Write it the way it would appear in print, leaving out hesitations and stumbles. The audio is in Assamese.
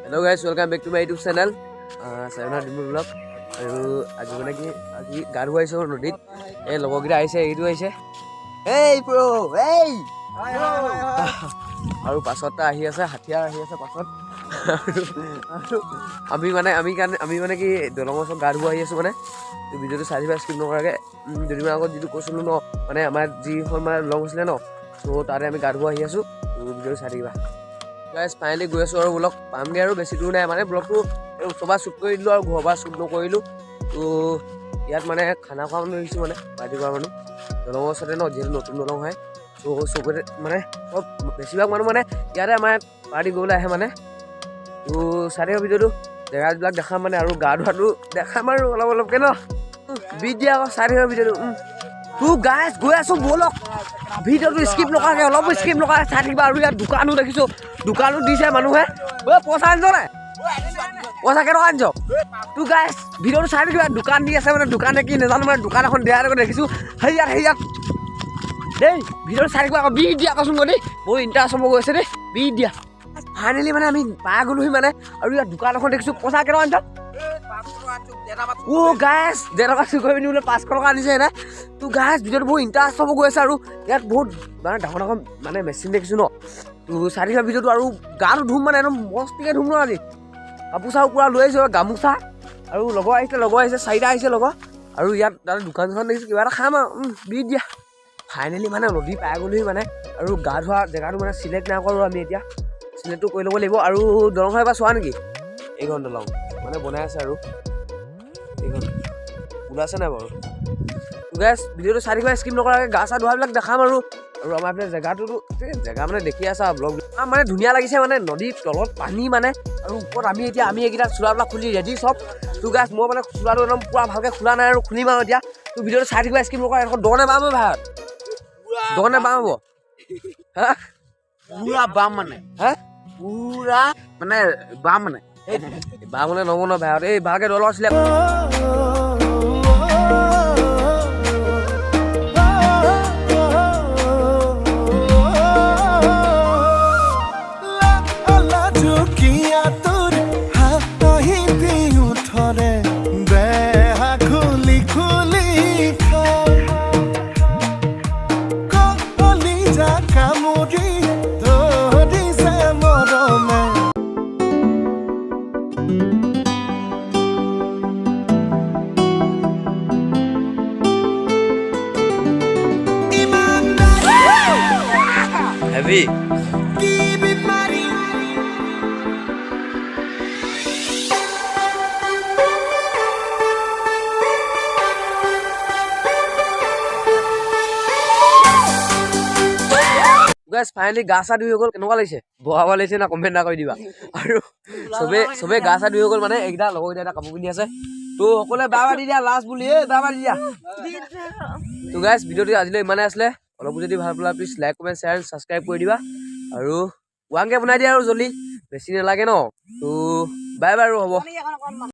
Hello guys, welcome back to my YouTube channel. Sayonara Dimul Vlog. আৰু আজি মানে কি আজি গা ধুব আহিছো নদীত এই লগৰকেইটা আহিছে এইটো আহিছে এই ব্ৰো এই আৰু পাছতটা আহি আছে হাতিয়াৰ আহি আছে পাছত আমি মানে কি দলঙৰ ওচৰত গা ধুব আহি আছো মানে ভিডিঅ'টো চাই দিবা স্কিপ নকৰাকৈ দুদিনমান আগত যিটো কৈছিলোঁ ন মানে আমাৰ যিখন মানে লং হৈছিলে ন চ' তাতে আমি গা ধুব আহি আছো ভিডিঅ'টো চাই দিবা গাইজ ফাইনেলি গৈ আছোঁ আৰু ব্লগ পামগৈ আৰু বেছি দূৰ নাই মানে ব্লগটো ওচৰৰ শ্বুট কৰি দিলোঁ আৰু ঘৰৰ পৰা শ্বুট নকৰিলোঁ তো ইয়াত মানে খানা খোৱা মানুহ দেখিছোঁ মানে পাৰ্টি কৰা মানুহ দলঙৰ ওচৰতে ন যিহেতু নতুন দলং হয় ত' চবতে মানে চব বেছিভাগ মানুহ মানে ইয়াতে আমাৰ পাৰ্টি কৰিবলৈ আহে মানে তো চাই থাকিব ভিডিঅ'টো জেগাবিলাক দেখাম মানে আৰু গা ধোৱাটো দেখাম আৰু অলপকৈ ন বিট দিয়া আকৌ চাই থাকিব ভিডিঅ'টো তো গাইজ গৈ আছোঁ ব'লক ভিডিঅ'টো স্কিপ নকৰাকৈ অলপ স্কিপ নকৰাকৈ চাই থাকিবা আৰু ইয়াত দোকানো দেখিছোঁ দোকানো দিছে মানুহে পইচা আনিছ নাই পইচা কেইটকা আনিছ তো গাইজ ভিডিঅ'টো চাই থাকিবা দোকান দি আছে মানে দোকানে কি নাজানো মানে দোকান এখন দিয়া দেখিছোঁ হেৰিয়াত দেই ভিডিঅ'টো চাই থাকিবা আকৌ বিট দিয়া কচোন গৈ দেই বহুত ইণ্টাৰেষ্ট হ'ব গৈছে দেই বিট দিয়া ফাইনেলি মানে আমি পাই গ'লোহি মানে আৰু ইয়াত দোকান এখন দেখিছোঁ পইচা কেইটকা আনিছ গাইজ 1.5 টকা চুৰ কৰি পিনি বোলে 500 টকা আনিছে না তো গাইজ ভিডিঅ'টো বহুত ইণ্টাৰেষ্ট হ'ব গৈ আছে আৰু ইয়াত বহুত মানে ডাঙৰ মানে মেচিন দেখিছোঁ ন তো চাই থাকিবা ভিডিঅ'টো আৰু গাটো ধুম মানে একদম মস্তিকৈ ধুম ন আজি কাপোৰ চাপোৰ পূৰা লৈ আহিছোঁ গামোচা আৰু লগৰ আহিছে 4টা আহিছে লগৰ আৰু ইয়াত তাতে দোকান চোকান দেখিছোঁ কিবা এটা খাম আৰু বিট দিয়া ফাইনেলি মানে নদী পাই গ'লোহি মানে আৰু গা ধোৱা জেগাটো মানে চিলেক্ট নাই কৰোঁ আমি এতিয়া চিলেক্টটো কৰি ল'ব লাগিব আৰু দলংখন এবাৰ চোৱা নেকি এইখন দলং মানে বনাই আছে আৰু এইখন ওলাইছে নাই বাৰু গাইজ ভিডিঅ'টো চাই থাকিবা স্কিপ নকৰাকৈ গা চা ধোৱাবিলাক দেখাম আৰু আমাৰ এইফালে জেগাটোতো জেগা মানে দেখি আছা ব্লগ মানে ধুনীয়া লাগিছে মানে নদীৰ তলত পানী মানে আৰু ওপৰত আমি এইকেইটা চোলাবিলাক খুলি ৰেডি চব তো গাইজ মই মানে চোলাটো একদম পূৰা ভালকৈ খোলা নাই আৰু খুলিম আৰু এতিয়া তো ভিডিঅ'টো চাই থাকিবা স্কিপ নকৰা এখন দনে বাম ভাত দনে বাম হ'ব হা পুৰা বাম মানে হা পুৰা মানে বাম মানে বাম মানে নহ'ব ন ভাইহঁত এই ভালকৈ দলৰ আছিলে Heavy. Guys, finally গা চা ধুই গ'ল কেনেকুৱা লাগিছে বহাব লাগিছে না কমেণ্ট এটা কৰি দিবা আৰু চবে গা চা ধুই গ'ল মানে এইকেইটা লগৰকেইটা এটা কাপোৰ পিন্ধি আছে তো সকলোৱে বাবা দি দিয়া লাষ্ট বুলি বাবা দি দিয়া তো গাইজ ভিডিঅ'টো আজিলৈ ইমানে আছিলে অলপ যদি ভাল পালা please like comment share subscribe কৰি দিবা আৰু 1K বনাই দিয়া আৰু জল্দি বেছি নালাগে ন তো বাই বাই আৰু হ'ব